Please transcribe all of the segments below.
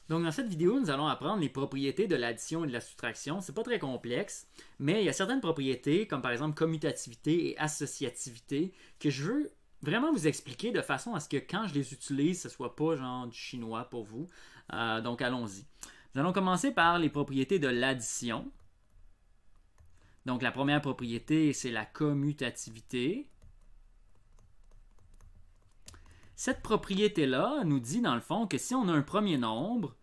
Donc dans cette vidéo, nous allons apprendre les propriétés de l'addition et de la soustraction. C'est pas très complexe, mais il y a certaines propriétés, comme par exemple commutativité et associativité, que je veux vraiment vous expliquer de façon à ce que quand je les utilise, ce soit pas genre du chinois pour vous. Donc allons-y. Nous allons commencer par les propriétés de l'addition. Donc la première propriété, c'est la commutativité. Cette propriété-là nous dit dans le fond que si on a un premier nombre,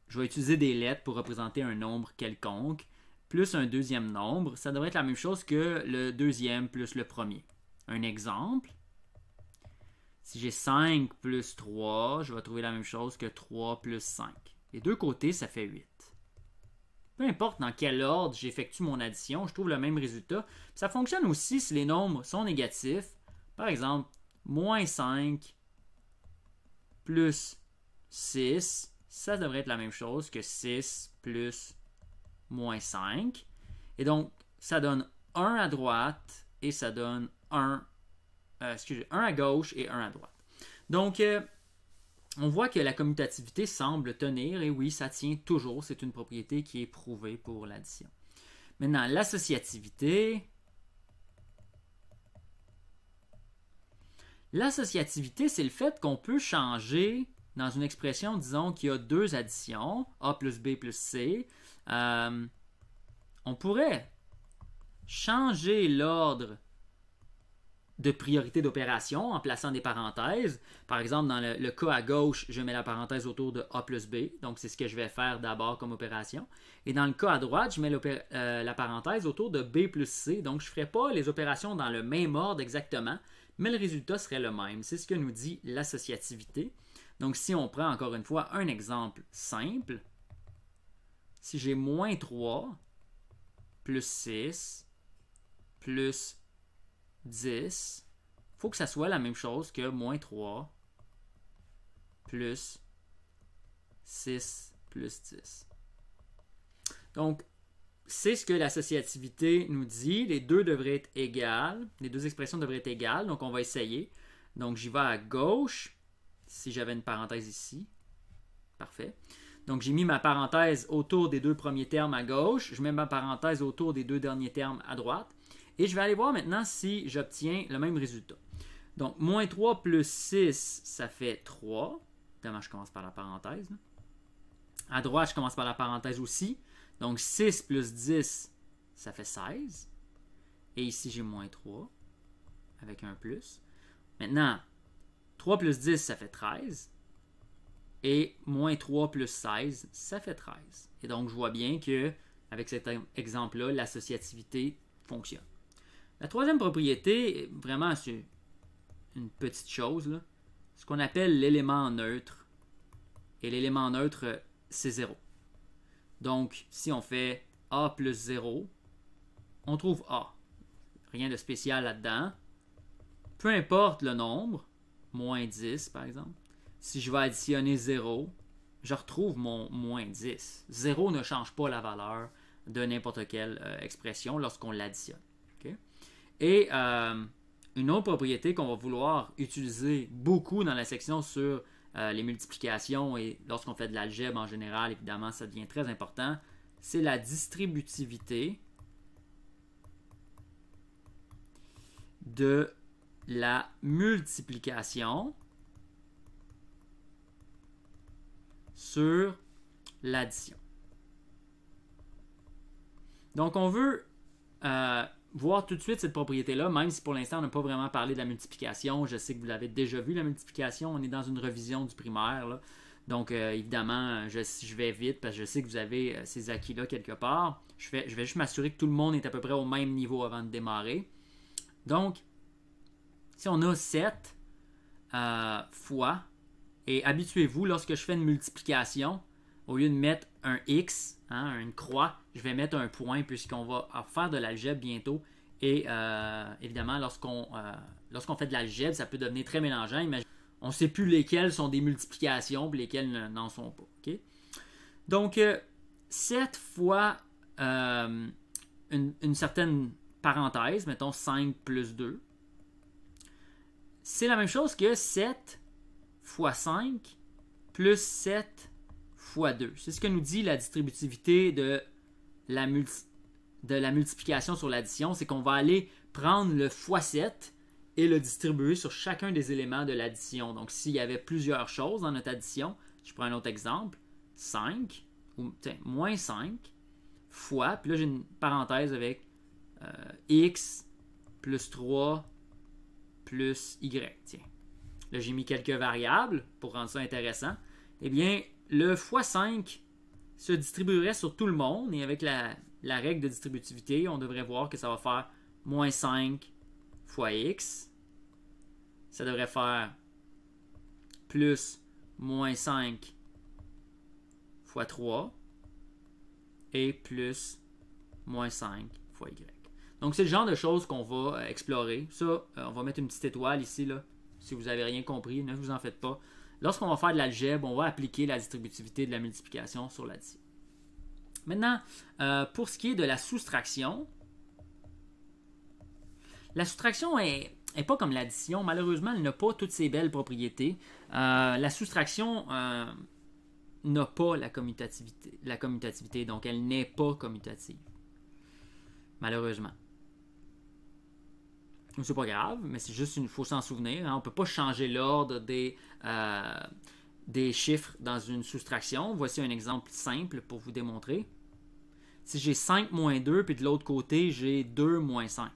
je vais utiliser des lettres pour représenter un nombre quelconque, plus un deuxième nombre, ça devrait être la même chose que le deuxième plus le premier. Un exemple, si j'ai 5 plus 3, je vais trouver la même chose que 3 plus 5. Les deux côtés, ça fait 8. Peu importe dans quel ordre j'effectue mon addition, je trouve le même résultat. Ça fonctionne aussi si les nombres sont négatifs. Par exemple, moins 5 plus 6, ça devrait être la même chose que 6 plus moins 5. Et donc, ça donne 1 à droite et ça donne 1 à gauche et 1 à droite. Donc, on voit que la commutativité semble tenir, et oui, ça tient toujours. C'est une propriété qui est prouvée pour l'addition. Maintenant, l'associativité. L'associativité, c'est le fait qu'on peut changer dans une expression, disons qu'il y a deux additions, A plus B plus C. On pourrait changer l'ordre de priorité d'opération en plaçant des parenthèses. Par exemple, dans le cas à gauche, je mets la parenthèse autour de A plus B. Donc, c'est ce que je vais faire d'abord comme opération. Et dans le cas à droite, je mets la parenthèse autour de B plus C. Donc, je ne ferai pas les opérations dans le même ordre exactement, mais le résultat serait le même. C'est ce que nous dit l'associativité. Donc, si on prend encore une fois un exemple simple, si j'ai moins 3 plus 6 plus 10, il faut que ça soit la même chose que moins 3 plus 6 plus 10. Donc, c'est ce que l'associativité nous dit. Les deux devraient être égales. Les deux expressions devraient être égales. Donc, on va essayer. Donc, j'y vais à gauche. Si j'avais une parenthèse ici. Parfait. Donc, j'ai mis ma parenthèse autour des deux premiers termes à gauche. Je mets ma parenthèse autour des deux derniers termes à droite. Et je vais aller voir maintenant si j'obtiens le même résultat. Donc, moins 3 plus 6, ça fait 3. Évidemment, je commence par la parenthèse. À droite, je commence par la parenthèse aussi. Donc, 6 plus 10, ça fait 16. Et ici, j'ai moins 3 avec un plus. Maintenant, 3 plus 10, ça fait 13. Et moins 3 plus 16, ça fait 13. Et donc, je vois bien que avec cet exemple-là, l'associativité fonctionne. La troisième propriété, vraiment, c'est une petite chose, là, ce qu'on appelle l'élément neutre. Et l'élément neutre, c'est 0. Donc, si on fait A plus 0, on trouve A. Rien de spécial là-dedans. Peu importe le nombre, moins 10 par exemple, si je vais additionner 0, je retrouve mon moins 10. 0 ne change pas la valeur de n'importe quelle expression lorsqu'on l'additionne. Okay? Et une autre propriété qu'on va vouloir utiliser beaucoup dans la section sur les multiplications et lorsqu'on fait de l'algèbre en général, évidemment, ça devient très important, c'est la distributivité de la multiplication sur l'addition. Donc, on veut voir tout de suite cette propriété-là, même si pour l'instant, on n'a pas vraiment parlé de la multiplication. Je sais que vous l'avez déjà vu, la multiplication. On est dans une revision du primaire, là. Donc, évidemment, je vais vite parce que je sais que vous avez ces acquis-là quelque part. Je vais juste m'assurer que tout le monde est à peu près au même niveau avant de démarrer. Donc, si on a 7 fois, et habituez-vous, lorsque je fais une multiplication, au lieu de mettre un X, une croix, je vais mettre un point puisqu'on va faire de l'algèbre bientôt. Et évidemment, lorsqu'on fait de l'algèbre, ça peut devenir très mélangeant. On ne sait plus lesquelles sont des multiplications et lesquelles n'en sont pas. Okay? Donc, 7 fois une certaine parenthèse, mettons 5 plus 2, c'est la même chose que 7 fois 5 plus 7 fois 2. C'est ce que nous dit la distributivité de la multiplication sur l'addition, c'est qu'on va aller prendre le fois 7 et le distribuer sur chacun des éléments de l'addition. Donc, s'il y avait plusieurs choses dans notre addition, je prends un autre exemple, 5, ou moins 5, fois, puis là j'ai une parenthèse avec x plus 3 plus y. Tiens, là j'ai mis quelques variables pour rendre ça intéressant. Eh bien, le fois 5 se distribuerait sur tout le monde, et avec la règle de distributivité, on devrait voir que ça va faire moins 5 fois x. Ça devrait faire plus moins 5 fois 3 et plus moins 5 fois y. Donc, c'est le genre de choses qu'on va explorer. Ça, on va mettre une petite étoile ici, là. Si vous n'avez rien compris, ne vous en faites pas. Lorsqu'on va faire de l'algèbre, on va appliquer la distributivité de la multiplication sur l'addition. Maintenant, pour ce qui est de la soustraction, la soustraction est pas comme l'addition. Malheureusement, elle n'a pas toutes ces belles propriétés. La soustraction n'a pas la commutativité, donc elle n'est pas commutative. Malheureusement. C'est pas grave, mais c'est juste il faut s'en souvenir. Hein. On ne peut pas changer l'ordre des chiffres dans une soustraction. Voici un exemple simple pour vous démontrer. Si j'ai 5 moins 2, puis de l'autre côté, j'ai 2 moins 5.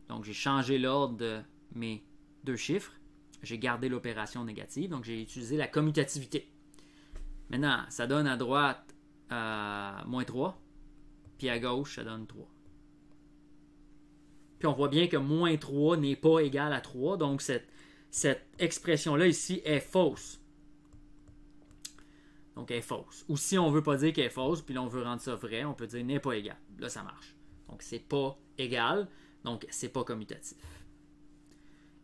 Donc, j'ai changé l'ordre de mes deux chiffres. J'ai gardé l'opération négative. Donc, j'ai utilisé la commutativité. Maintenant, ça donne à droite moins 3. Puis à gauche, ça donne 3. Puis on voit bien que moins 3 n'est pas égal à 3. Donc, cette expression-là ici est fausse. Donc, elle est fausse. Ou si on ne veut pas dire qu'elle est fausse, puis là, on veut rendre ça vrai, on peut dire n'est pas égal. Là, ça marche. Donc, c'est pas égal. Donc, c'est pas commutatif.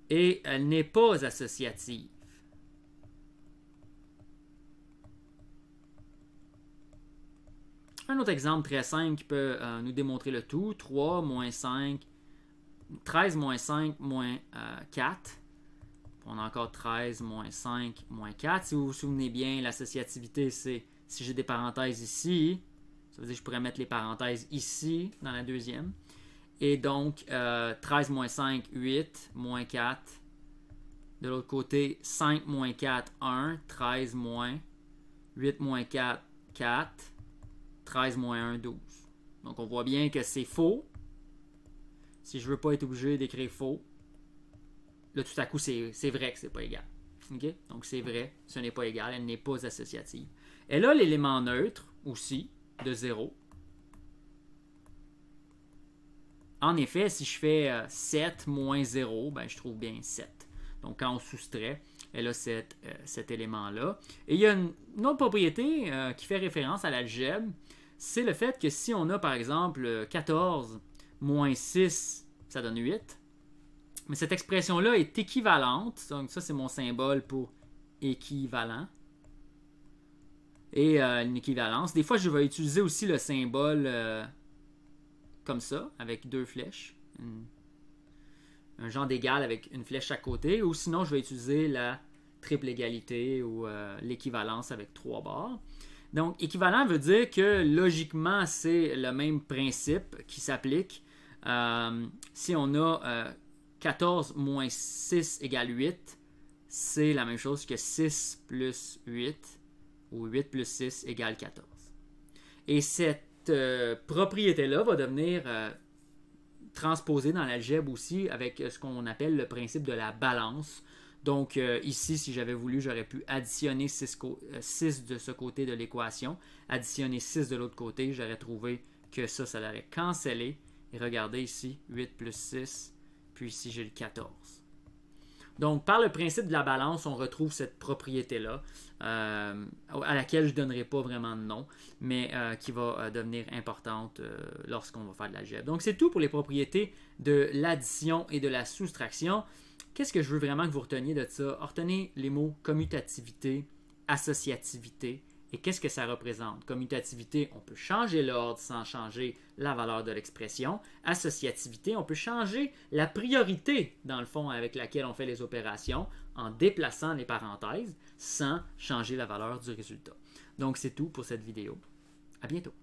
Et elle n'est pas associative. Un autre exemple très simple qui peut nous démontrer le tout. 3 moins 5, 13 moins 5 moins 4. On a encore 13 moins 5 moins 4. Si vous vous souvenez bien, l'associativité, c'est si j'ai des parenthèses ici, ça veut dire que je pourrais mettre les parenthèses ici, dans la deuxième. Et donc, 13 moins 5, 8, moins 4. De l'autre côté, 5 moins 4, 1. 13 moins 8 moins 4, 4. 13 moins 1, 12. Donc, on voit bien que c'est faux. Si je ne veux pas être obligé d'écrire faux, là, tout à coup, c'est vrai que c'est pas égal. Okay? Donc, c'est vrai, ce n'est pas égal, elle n'est pas associative. Elle a l'élément neutre aussi, de 0. En effet, si je fais 7 moins 0, ben, je trouve bien 7. Donc, quand on soustrait, elle a cet élément-là. Et il y a une autre propriété qui fait référence à l'algèbre, c'est le fait que si on a, par exemple, 14 moins 6, ça donne 8. Mais cette expression-là est équivalente. Donc, ça, c'est mon symbole pour équivalent. Et une équivalence. Des fois, je vais utiliser aussi le symbole comme ça, avec deux flèches. Un genre d'égal avec une flèche à côté. Ou sinon, je vais utiliser la triple égalité ou l'équivalence avec 3 barres. Donc, équivalent veut dire que logiquement, c'est le même principe qui s'applique. Si on a 14 moins 6 égale 8, c'est la même chose que 6 plus 8 ou 8 plus 6 égale 14. Et cette propriété-là va devenir transposée dans l'algèbre aussi avec ce qu'on appelle le principe de la balance. Donc ici, si j'avais voulu, j'aurais pu additionner 6 de ce côté de l'équation, additionner 6 de l'autre côté, j'aurais trouvé que ça l'aurait cancellé. Et regardez ici, 8 plus 6, puis ici j'ai le 14. Donc, par le principe de la balance, on retrouve cette propriété-là, à laquelle je ne donnerai pas vraiment de nom, mais qui va devenir importante lorsqu'on va faire de l'algèbre. Donc, c'est tout pour les propriétés de l'addition et de la soustraction. Qu'est-ce que je veux vraiment que vous reteniez de ça? Retenez les mots commutativité, associativité, et qu'est-ce que ça représente? Commutativité, on peut changer l'ordre sans changer la valeur de l'expression. Associativité, on peut changer la priorité, dans le fond, avec laquelle on fait les opérations en déplaçant les parenthèses sans changer la valeur du résultat. Donc c'est tout pour cette vidéo. À bientôt.